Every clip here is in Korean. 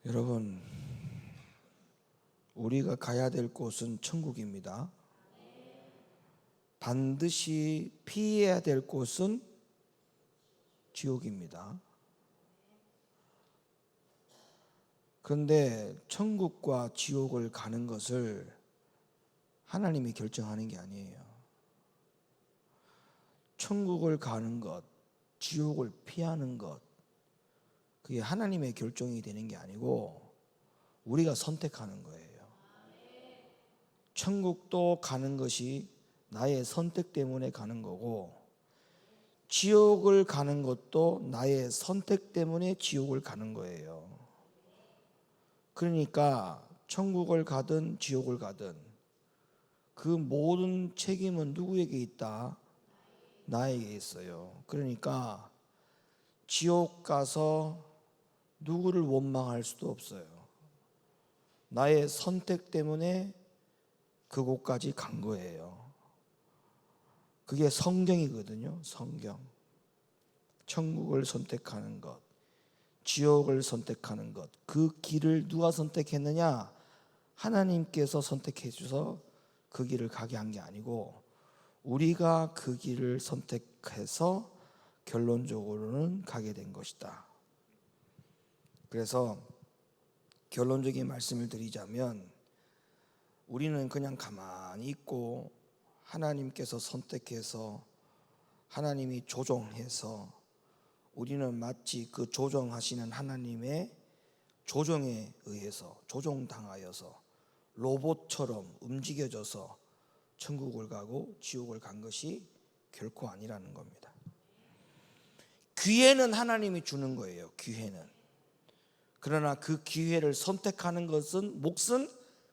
여러분, 우리가 가야 될 곳은 천국입니다. 반드시 피해야 될 곳은 지옥입니다. 그런데 천국과 지옥을 가는 것을 하나님이 결정하는 게 아니에요. 천국을 가는 것, 지옥을 피하는 것, 그게 하나님의 결정이 되는 게 아니고 우리가 선택하는 거예요. 천국도 가는 것이 나의 선택 때문에 가는 거고, 지옥을 가는 것도 나의 선택 때문에 지옥을 가는 거예요. 그러니까 천국을 가든 지옥을 가든 그 모든 책임은 누구에게 있다? 나에게 있어요. 그러니까 지옥 가서 누구를 원망할 수도 없어요. 나의 선택 때문에 그곳까지 간 거예요. 그게 성경이거든요. 성경. 천국을 선택하는 것, 지옥을 선택하는 것, 그 길을 누가 선택했느냐? 하나님께서 선택해 주셔서 그 길을 가게 한 게 아니고 우리가 그 길을 선택해서 결론적으로는 가게 된 것이다. 그래서 결론적인 말씀을 드리자면, 우리는 그냥 가만히 있고 하나님께서 선택해서 하나님이 조종해서 우리는 마치 그 조종하시는 하나님의 조종에 의해서 조종당하여서 로봇처럼 움직여져서 천국을 가고 지옥을 간 것이 결코 아니라는 겁니다. 기회는 하나님이 주는 거예요. 기회는. 그러나 그 기회를 선택하는 것은 몫은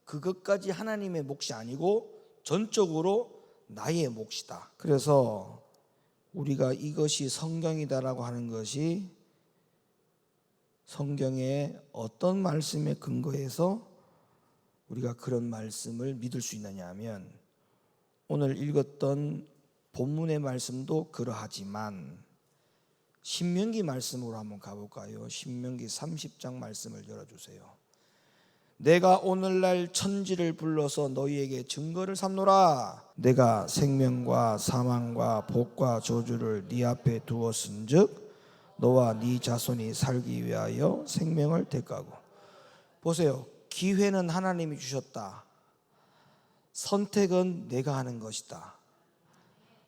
그것까지 하나님의 몫이 아니고 전적으로 나의 몫이다. 그래서 우리가 이것이 성경이다라고 하는 것이 성경의 어떤 말씀에 근거해서 우리가 그런 말씀을 믿을 수 있느냐 하면, 오늘 읽었던 본문의 말씀도 그러하지만 신명기 말씀으로 한번 가볼까요? 신명기 30장 말씀을 열어주세요. 내가 오늘날 천지를 불러서 너희에게 증거를 삼노라. 내가 생명과 사망과 복과 저주를 네 앞에 두었은즉 너와 네 자손이 살기 위하여 생명을 택하고. 보세요. 기회는 하나님이 주셨다. 선택은 내가 하는 것이다.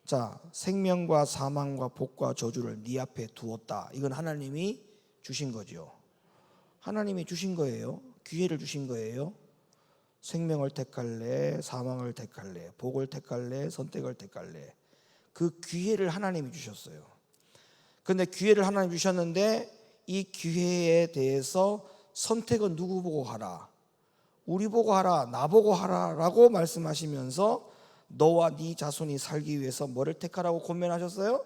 자, 생명과 사망과 복과 저주를 네 앞에 두었다. 이건 하나님이 주신 거죠. 하나님이 주신 거예요. 기회를 주신 거예요. 생명을 택할래, 사망을 택할래, 복을 택할래, 선택을 택할래. 그 기회를 하나님이 주셨어요. 그런데 기회를 하나님 주셨는데 이 기회에 대해서 선택은 누구 보고 하라? 우리 보고 하라, 나 보고 하라라고 말씀하시면서 너와 네 자손이 살기 위해서 뭐를 택하라고 권면하셨어요?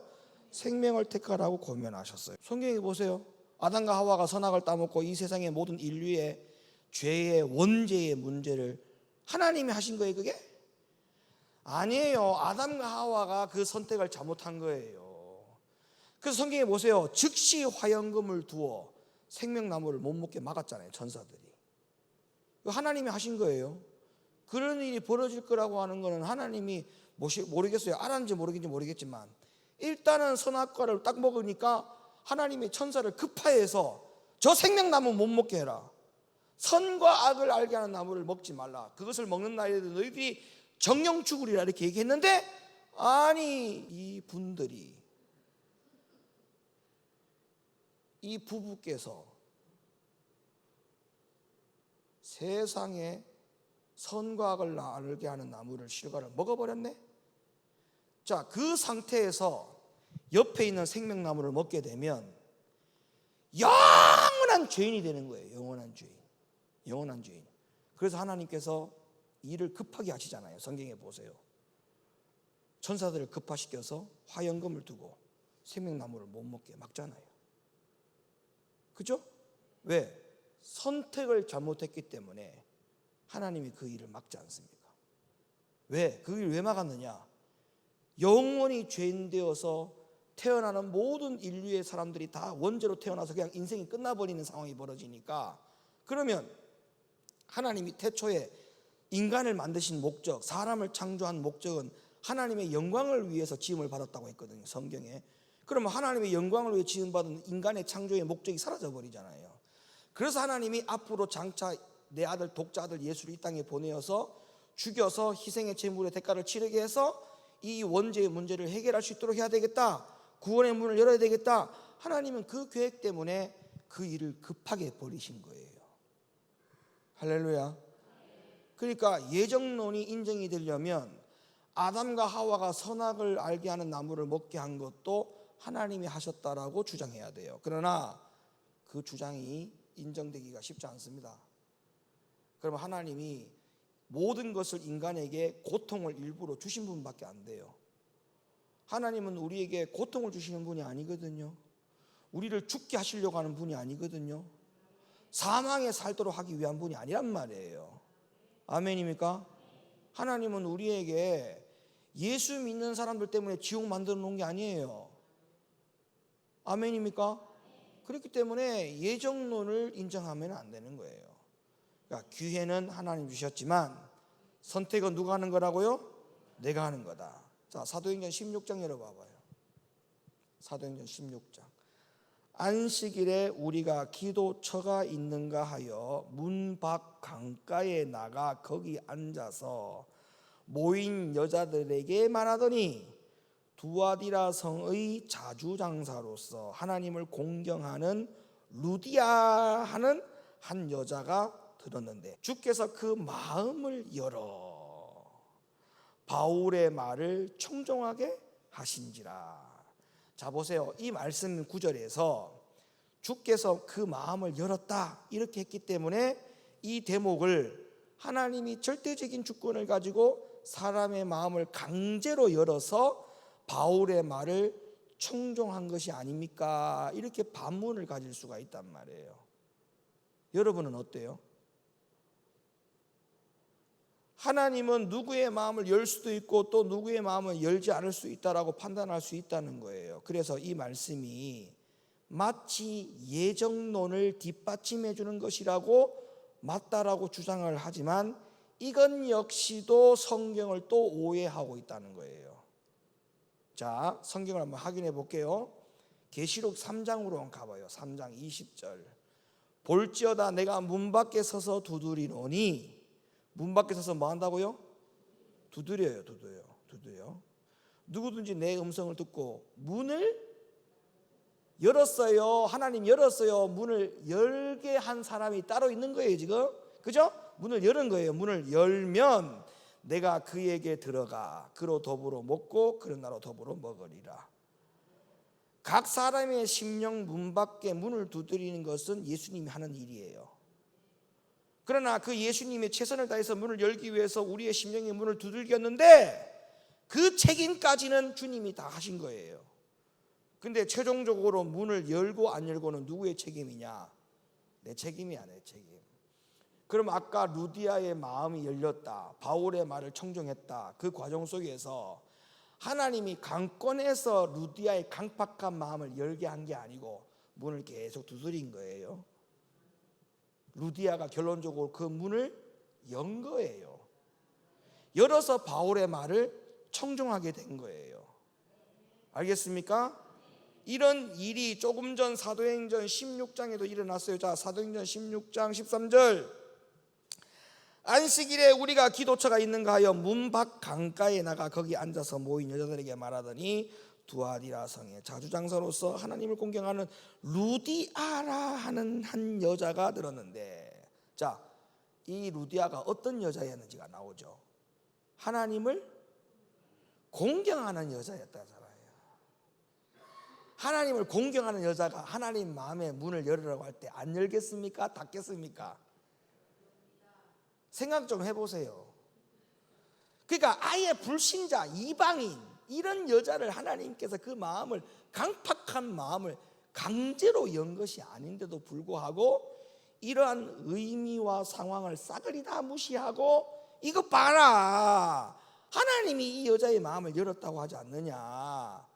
생명을 택하라고 권면하셨어요. 성경에 보세요. 아담과 하와가 선악을 따먹고 이 세상의 모든 인류의 죄의 원죄의 문제를 하나님이 하신 거예요. 그게? 아니에요. 아담과 하와가 그 선택을 잘못한 거예요. 그래서 성경에 보세요. 즉시 화영금을 두어 생명나무를 못 먹게 막았잖아요. 천사들이. 하나님이 하신 거예요. 그런 일이 벌어질 거라고 하는 거는 하나님이 모르겠어요. 알았는지 모르겠는지 모르겠지만 일단은 선악과를 딱 먹으니까 하나님이 천사를 급파해서 저 생명나무 못 먹게 해라. 선과 악을 알게 하는 나무를 먹지 말라. 그것을 먹는 날에 너희들이 정령 죽으리라 이렇게 얘기했는데, 아니 이 분들이, 이 부부께서 세상에 선과 악을 알게 하는 나무를 실과를 먹어버렸네. 자, 그 상태에서 옆에 있는 생명나무를 먹게 되면 영원한 죄인이 되는 거예요. 영원한 죄인. 영원한 죄인. 그래서 하나님께서 일을 급하게 하시잖아요. 성경에 보세요. 천사들을 급파시켜서 화영금을 두고 생명나무를 못 먹게 막잖아요. 그죠? 왜? 선택을 잘못했기 때문에 하나님이 그 일을 막지 않습니까? 왜? 그 일을 왜 막았느냐? 영원히 죄인 되어서 태어나는 모든 인류의 사람들이 다 원죄로 태어나서 그냥 인생이 끝나버리는 상황이 벌어지니까 그러면 하나님이 태초에 인간을 만드신 목적, 사람을 창조한 목적은 하나님의 영광을 위해서 지음을 받았다고 했거든요, 성경에. 그러면 하나님의 영광을 위해 지음받은 인간의 창조의 목적이 사라져 버리잖아요. 그래서 하나님이 앞으로 장차 내 아들, 독자 아들 예수를 이 땅에 보내어서 죽여서 희생의 제물의 대가를 치르게 해서 이 원죄의 문제를 해결할 수 있도록 해야 되겠다, 구원의 문을 열어야 되겠다. 하나님은 그 계획 때문에 그 일을 급하게 버리신 거예요. 할렐루야. 그러니까 예정론이 인정이 되려면 아담과 하와가 선악을 알게 하는 나무를 먹게 한 것도 하나님이 하셨다라고 주장해야 돼요. 그러나 그 주장이 인정되기가 쉽지 않습니다. 그러면 하나님이 모든 것을 인간에게 고통을 일부러 주신 분밖에 안 돼요. 하나님은 우리에게 고통을 주시는 분이 아니거든요. 우리를 죽게 하시려고 하는 분이 아니거든요. 사망에 살도록 하기 위한 분이 아니란 말이에요. 아멘입니까? 하나님은 우리에게 예수 믿는 사람들 때문에 지옥 만들어 놓은 게 아니에요. 아멘입니까? 그렇기 때문에 예정론을 인정하면 안 되는 거예요. 그러니까 기회는 하나님 주셨지만 선택은 누가 하는 거라고요? 내가 하는 거다. 자, 사도행전 16장 열어봐봐요. 사도행전 16장. 안식일에 우리가 기도처가 있는가 하여 문 밖 강가에 나가 거기 앉아서 모인 여자들에게 말하더니 두아디라 성의 자주장사로서 하나님을 공경하는 루디아 하는 한 여자가 들었는데 주께서 그 마음을 열어 바울의 말을 청종하게 하신지라. 자, 보세요. 이 말씀 구절에서 주께서 그 마음을 열었다 이렇게 했기 때문에 이 대목을 하나님이 절대적인 주권을 가지고 사람의 마음을 강제로 열어서 바울의 말을 청종한 것이 아닙니까? 이렇게 반문을 가질 수가 있단 말이에요. 여러분은 어때요? 하나님은 누구의 마음을 열 수도 있고 또 누구의 마음을 열지 않을 수 있다라고 판단할 수 있다는 거예요. 그래서 이 말씀이 마치 예정론을 뒷받침해 주는 것이라고 맞다라고 주장을 하지만 이건 역시도 성경을 또 오해하고 있다는 거예요. 자, 성경을 한번 확인해 볼게요. 계시록 3장으로 한번 가봐요. 3장 20절. 볼지어다 내가 문 밖에 서서 두드리노니. 문 밖에 서서 뭐 한다고요? 두드려요. 누구든지 내 음성을 듣고 문을 열었어요. 하나님 열었어요. 문을 열게 한 사람이 따로 있는 거예요, 지금. 그죠? 문을 열은 거예요. 문을 열면 내가 그에게 들어가 그로 더불어 먹고 그런 나로 더불어 먹으리라. 각 사람의 심령 문 밖에 문을 두드리는 것은 예수님이 하는 일이에요. 그러나 그 예수님의 최선을 다해서 문을 열기 위해서 우리의 심령의 문을 두들겼는데 그 책임까지는 주님이 다 하신 거예요. 근데 최종적으로 문을 열고 안 열고는 누구의 책임이냐? 내 책임이야, 내 책임. 그럼 아까 루디아의 마음이 열렸다, 바울의 말을 청종했다, 그 과정 속에서 하나님이 강권해서 루디아의 강팍한 마음을 열게 한 게 아니고 문을 계속 두드린 거예요. 루디아가 결론적으로 그 문을 연 거예요. 열어서 바울의 말을 청종하게 된 거예요. 알겠습니까? 이런 일이 조금 전 사도행전 16장에도 일어났어요. 자, 사도행전 16장 13절. 안식일에 우리가 기도처가 있는가 하여 문 밖 강가에 나가 거기 앉아서 모인 여자들에게 말하더니 두아디라 성의 자주장사로서 하나님을 공경하는 루디아라 하는 한 여자가 들었는데, 자, 이 루디아가 어떤 여자였는지가 나오죠. 하나님을 공경하는 여자였다잖아요. 하나님을 공경하는 여자가 하나님 마음의 문을 열으라고 할 때 안 열겠습니까? 닫겠습니까? 생각 좀 해보세요. 그러니까 아예 불신자, 이방인 이런 여자를 하나님께서 그 마음을, 강팍한 마음을 강제로 연 것이 아닌데도 불구하고 이러한 의미와 상황을 싸그리 다 무시하고 이거 봐라, 하나님이 이 여자의 마음을 열었다고 하지 않느냐.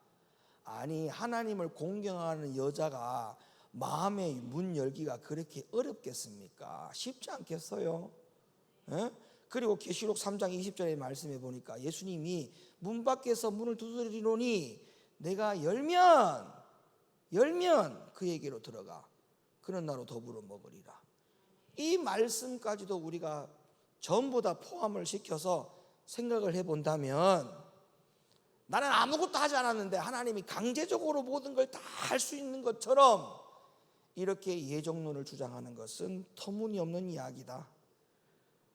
아니, 하나님을 공경하는 여자가 마음의 문 열기가 그렇게 어렵겠습니까? 쉽지 않겠어요? 예? 그리고 계시록 3장 20절의 말씀에 보니까 예수님이 문 밖에서 문을 두드리노니 내가 열면 그에게로 들어가 그는 나로 더불어 먹으리라. 이 말씀까지도 우리가 전부 다 포함을 시켜서 생각을 해본다면, 나는 아무것도 하지 않았는데 하나님이 강제적으로 모든 걸 다 할 수 있는 것처럼 이렇게 예정론을 주장하는 것은 터무니없는 이야기다.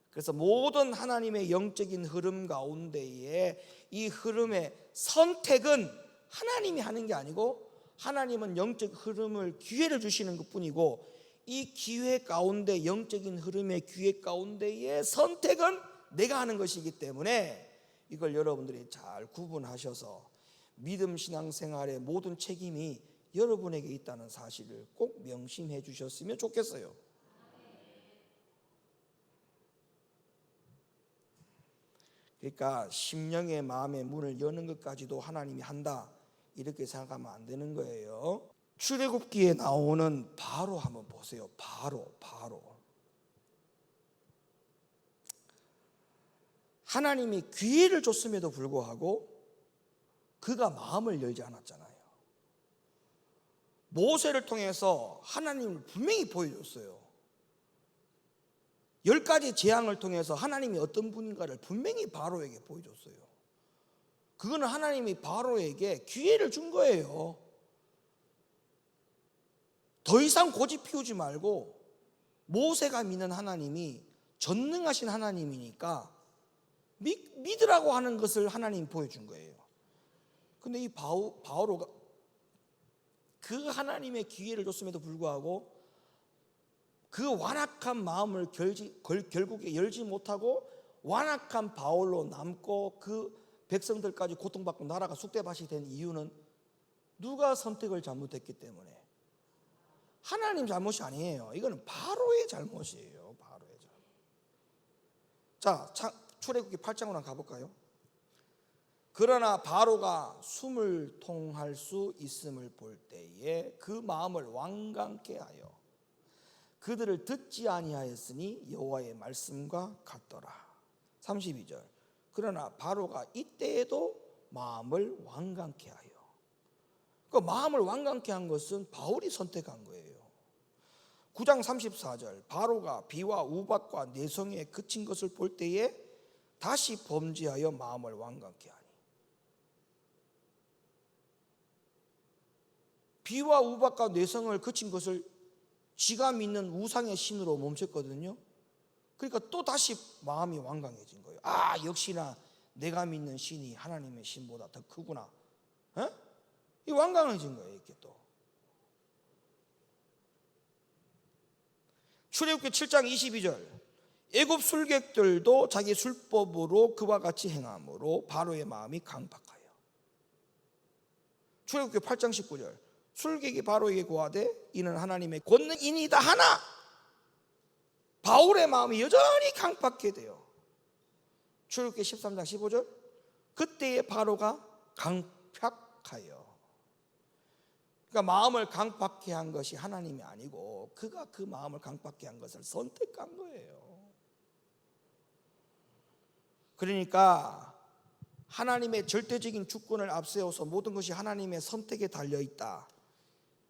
그래서 모든 하나님의 영적인 흐름 가운데에 이 흐름의 선택은 하나님이 하는 게 아니고, 하나님은 영적 흐름을 기회를 주시는 것뿐이고, 이 기회 가운데, 영적인 흐름의 기회 가운데의 선택은 내가 하는 것이기 때문에 이걸 여러분들이 잘 구분하셔서 믿음 신앙생활의 모든 책임이 여러분에게 있다는 사실을 꼭 명심해 주셨으면 좋겠어요. 그러니까 심령의 마음의 문을 여는 것까지도 하나님이 한다, 이렇게 생각하면 안 되는 거예요. 출애굽기에 나오는 바로 한번 보세요. 바로 하나님이 기회를 줬음에도 불구하고 그가 마음을 열지 않았잖아요. 모세를 통해서 하나님을 분명히 보여줬어요. 10가지 재앙을 통해서 하나님이 어떤 분인가를 분명히 바로에게 보여줬어요. 그거는 하나님이 바로에게 기회를 준 거예요. 더 이상 고집 피우지 말고, 모세가 믿는 하나님이 전능하신 하나님이니까 믿으라고 하는 것을 하나님이 보여준 거예요. 근데 이 바오로가 그 하나님의 기회를 줬음에도 불구하고 그 완악한 마음을 결국에 열지 못하고 완악한 바울로 남고 그 백성들까지 고통받고 나라가 쑥대밭이 된 이유는 누가 선택을 잘못했기 때문에, 하나님 잘못이 아니에요. 이거는 바로의 잘못이에요. 바로의 잘못. 자, 출애굽기 8장으로 한번 가볼까요? 그러나 바로가 숨을 통할 수 있음을 볼 때에 그 마음을 완강케 하여 그들을 듣지 아니하였으니 여호와의 말씀과 같더라. 32절. 그러나 바로가 이때에도 마음을 완강케 하여. 그 마음을 완강케 한 것은 바울이 선택한 거예요. 9장 34절. 바로가 비와 우박과 내성에 그친 것을 볼 때에 다시 범죄하여 마음을 완강케 하니. 비와 우박과 내성을 그친 것을 지가 믿는 우상의 신으로 멈췄거든요. 그러니까 또 다시 마음이 완강해진 거예요. 아, 역시나 내가 믿는 신이 하나님의 신보다 더 크구나. 이 완강해진 거예요. 이렇게 또. 출애굽기 7장 22절. 애굽 술객들도 자기 술법으로 그와 같이 행함으로 바로의 마음이 강박하여. 출애굽기 8장 19절. 술객이 바로에게 고하되 이는 하나님의 권능이니이다 하나 바울의 마음이 여전히 강박해 돼요. 출애굽기 13장 15절. 그때에 바로가 강팍하여. 그러니까 마음을 강팍해 한 것이 하나님이 아니고 그가 그 마음을 강팍해 한 것을 선택한 거예요. 그러니까 하나님의 절대적인 주권을 앞세워서 모든 것이 하나님의 선택에 달려있다,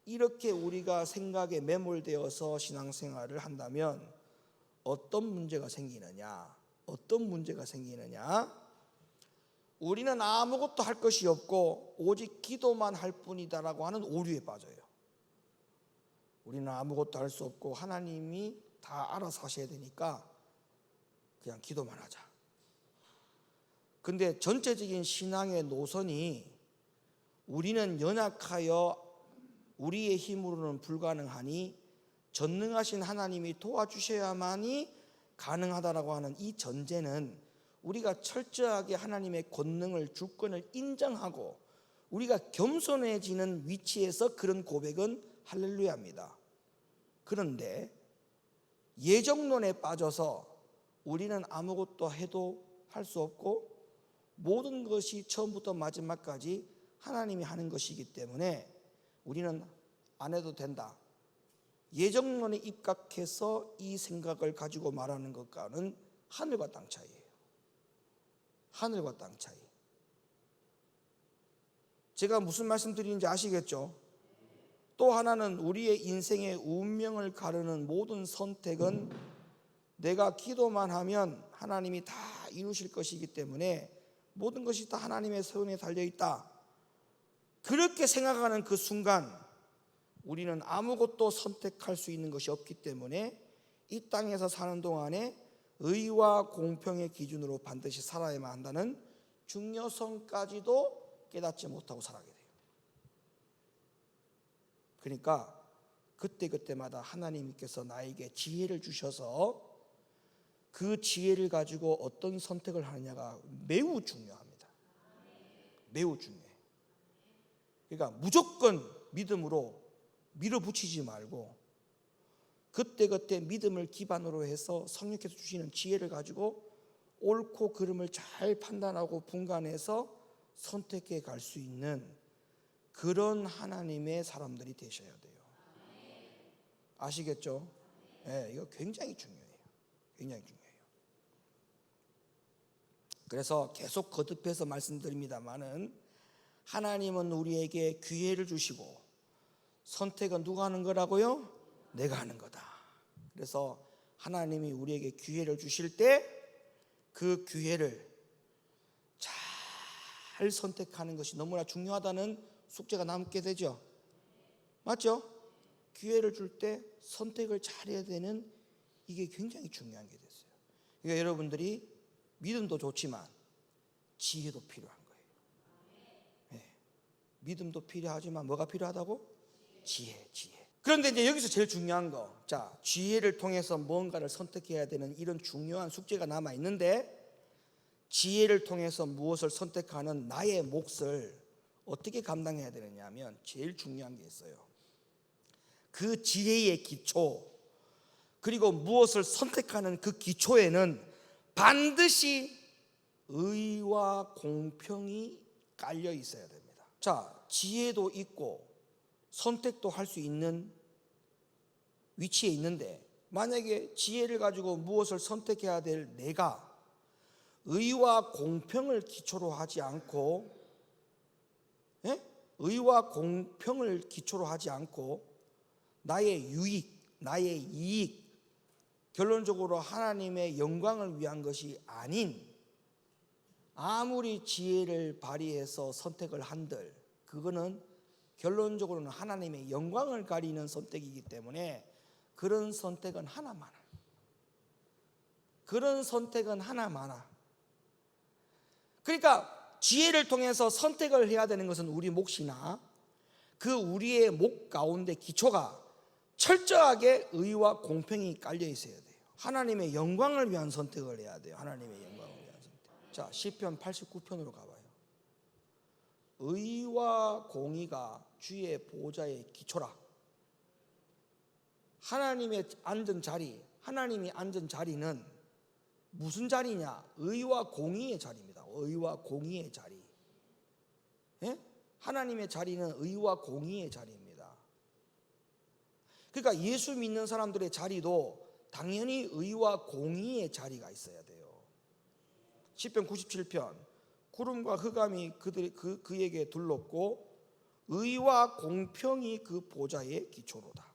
이렇게 우리가 생각에 매몰되어서 신앙생활을 한다면 어떤 문제가 생기느냐? 우리는 아무것도 할 것이 없고 오직 기도만 할 뿐이다라고 하는 오류에 빠져요. 우리는 아무것도 할 수 없고 하나님이 다 알아서 하셔야 되니까 그냥 기도만 하자. 근데 전체적인 신앙의 노선이 우리는 연약하여 우리의 힘으로는 불가능하니 전능하신 하나님이 도와주셔야만이 가능하다라고 하는 이 전제는, 우리가 철저하게 하나님의 권능을, 주권을 인정하고 우리가 겸손해지는 위치에서 그런 고백은 할렐루야입니다. 그런데 예정론에 빠져서 우리는 아무것도 해도 할 수 없고 모든 것이 처음부터 마지막까지 하나님이 하는 것이기 때문에 우리는 안 해도 된다, 예정론에 입각해서 이 생각을 가지고 말하는 것과는 하늘과 땅 차이예요. 하늘과 땅 차이. 제가 무슨 말씀 드리는지 아시겠죠? 또 하나는 우리의 인생의 운명을 가르는 모든 선택은 내가 기도만 하면 하나님이 다 이루실 것이기 때문에 모든 것이 다 하나님의 손에 달려있다. 그렇게 생각하는 그 순간 우리는 아무것도 선택할 수 있는 것이 없기 때문에 이 땅에서 사는 동안에 의와 공평의 기준으로 반드시 살아야만 한다는 중요성까지도 깨닫지 못하고 살아가게 돼요. 그러니까 그때그때마다 하나님께서 나에게 지혜를 주셔서 그 지혜를 가지고 어떤 선택을 하느냐가 매우 중요합니다. 매우 중요해요. 그러니까 무조건 믿음으로 밀어붙이지 말고 그때그때 믿음을 기반으로 해서 성령께서 주시는 지혜를 가지고 옳고 그름을 잘 판단하고 분간해서 선택해 갈 수 있는 그런 하나님의 사람들이 되셔야 돼요. 아시겠죠? 네, 이거 굉장히 중요해요. 굉장히 중요해요. 그래서 계속 거듭해서 말씀드립니다만은 하나님은 우리에게 기회를 주시고 선택은 누가 하는 거라고요? 내가 하는 거다. 그래서 하나님이 우리에게 기회를 주실 때 그 기회를 잘 선택하는 것이 너무나 중요하다는 숙제가 남게 되죠. 맞죠? 기회를 줄 때 선택을 잘해야 되는 이게 굉장히 중요한 게 됐어요. 그러니까 여러분들이 믿음도 좋지만 지혜도 필요한 거예요. 네. 믿음도 필요하지만 뭐가 필요하다고? 지혜. 그런데 이제 여기서 제일 중요한 거, 자, 지혜를 통해서 뭔가를 선택해야 되는 이런 중요한 숙제가 남아 있는데 지혜를 통해서 무엇을 선택하는 나의 몫을 어떻게 감당해야 되느냐 하면 제일 중요한 게 있어요. 그 지혜의 기초, 그리고 무엇을 선택하는 그 기초에는 반드시 의와 공평이 깔려 있어야 됩니다. 자, 지혜도 있고 선택도 할 수 있는 위치에 있는데 만약에 지혜를 가지고 무엇을 선택해야 될 내가 의와 공평을 기초로 하지 않고 의와 공평을 기초로 하지 않고 나의 유익, 나의 이익, 결론적으로 하나님의 영광을 위한 것이 아닌 아무리 지혜를 발휘해서 선택을 한들 그거는 결론적으로는 하나님의 영광을 가리는 선택이기 때문에 그런 선택은 하나만. 그런 선택은 하나만. 그러니까 지혜를 통해서 선택을 해야 되는 것은 우리 몫이나 그 우리의 몫 가운데 기초가 철저하게 의와 공평이 깔려 있어야 돼요. 하나님의 영광을 위한 선택을 해야 돼요. 하나님의 영광을 위한 선택. 자, 시편 89편으로 가봐요. 의와 공의가 주의 보좌의 기초라. 하나님의 앉은 자리, 하나님이 앉은 자리는 무슨 자리냐? 의와 공의의 자리입니다. 의와 공의의 자리. 예? 하나님의 자리는 의와 공의의 자리입니다. 그러니까 예수 믿는 사람들의 자리도 당연히 의와 공의의 자리가 있어야 돼요. 시편 97편 구름과 흑암이 그에게 둘렀고 의와 공평이 그 보좌의 기초로다.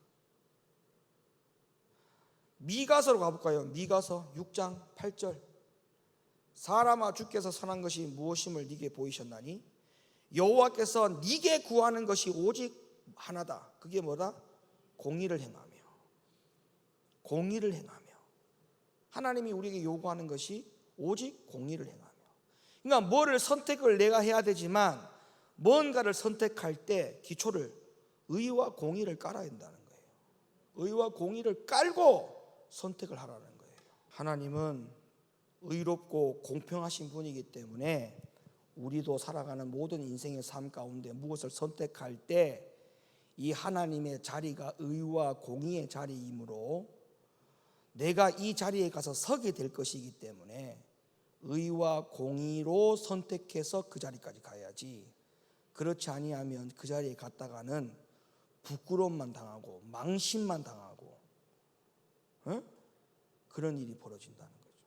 미가서로 가볼까요? 미가서 6장 8절 사람아 주께서 선한 것이 무엇임을 네게 보이셨나니 여호와께서 네게 구하는 것이 오직 하나다. 그게 뭐다? 공의를 행하며. 공의를 행하며. 하나님이 우리에게 요구하는 것이 오직 공의를 행하며. 그러니까 뭐를 선택을 내가 해야 되지만 뭔가를 선택할 때 기초를 의와 공의를 깔아야 된다는 거예요. 의와 공의를 깔고 선택을 하라는 거예요. 하나님은 의롭고 공평하신 분이기 때문에 우리도 살아가는 모든 인생의 삶 가운데 무엇을 선택할 때 이 하나님의 자리가 의와 공의의 자리이므로 내가 이 자리에 가서 서게 될 것이기 때문에 의와 공의로 선택해서 그 자리까지 가야지, 그렇지 아니하면 그 자리에 갔다가는 부끄러움만 당하고 망신만 당하고 그런 일이 벌어진다는 거죠.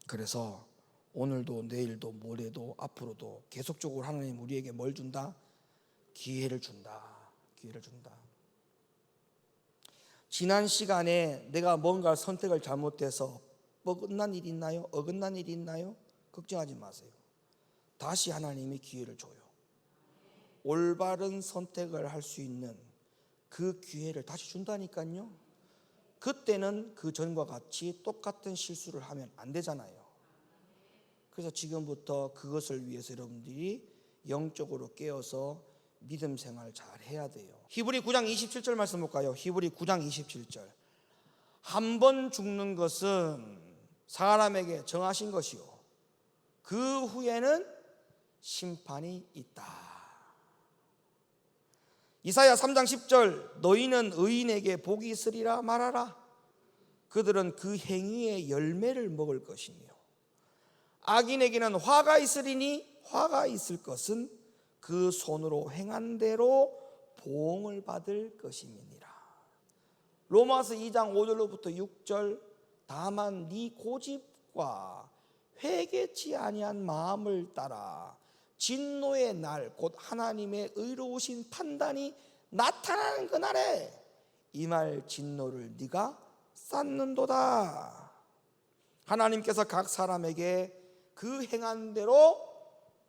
그래서 오늘도 내일도 모레도 앞으로도 계속적으로 하나님 우리에게 뭘 준다? 기회를 준다. 기회를 준다. 지난 시간에 내가 뭔가 선택을 잘못해서 어긋난 일이 있나요? 어긋난 일이 있나요? 걱정하지 마세요. 다시 하나님이 기회를 줘요. 올바른 선택을 할 수 있는 그 기회를 다시 준다니까요. 그때는 그 전과 같이 똑같은 실수를 하면 안 되잖아요. 그래서 지금부터 그것을 위해서 여러분들이 영적으로 깨어서 믿음 생활을 잘 해야 돼요. 히브리 9장 27절 말씀 볼까요? 히브리 9장 27절. 한 번 죽는 것은 사람에게 정하신 것이요 그 후에는 심판이 있다. 이사야 3장 10절. 너희는 의인에게 복이 있으리라 말하라. 그들은 그 행위의 열매를 먹을 것이며 악인에게는 화가 있으리니 화가 있을 것은 그 손으로 행한 대로 보응을 받을 것임이니라. 로마서 2장 5절로부터 6절. 다만 네 고집과 회개치 아니한 마음을 따라 진노의 날 곧 하나님의 의로우신 판단이 나타나는 그날에 이 말 진노를 네가 쌓는도다. 하나님께서 각 사람에게 그 행한 대로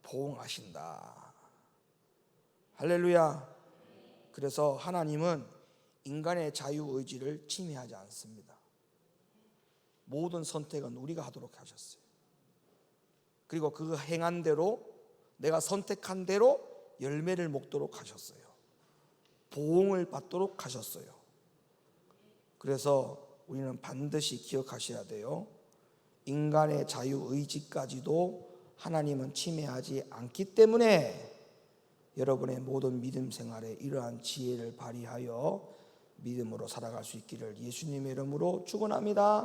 보응하신다. 할렐루야. 그래서 하나님은 인간의 자유의지를 침해하지 않습니다. 모든 선택은 우리가 하도록 하셨어요. 그리고 그 행한 대로 내가 선택한 대로 열매를 먹도록 하셨어요. 보응을 받도록 하셨어요. 그래서 우리는 반드시 기억하셔야 돼요. 인간의 자유의지까지도 하나님은 침해하지 않기 때문에 여러분의 모든 믿음 생활에 이러한 지혜를 발휘하여 믿음으로 살아갈 수 있기를 예수님의 이름으로 축원합니다.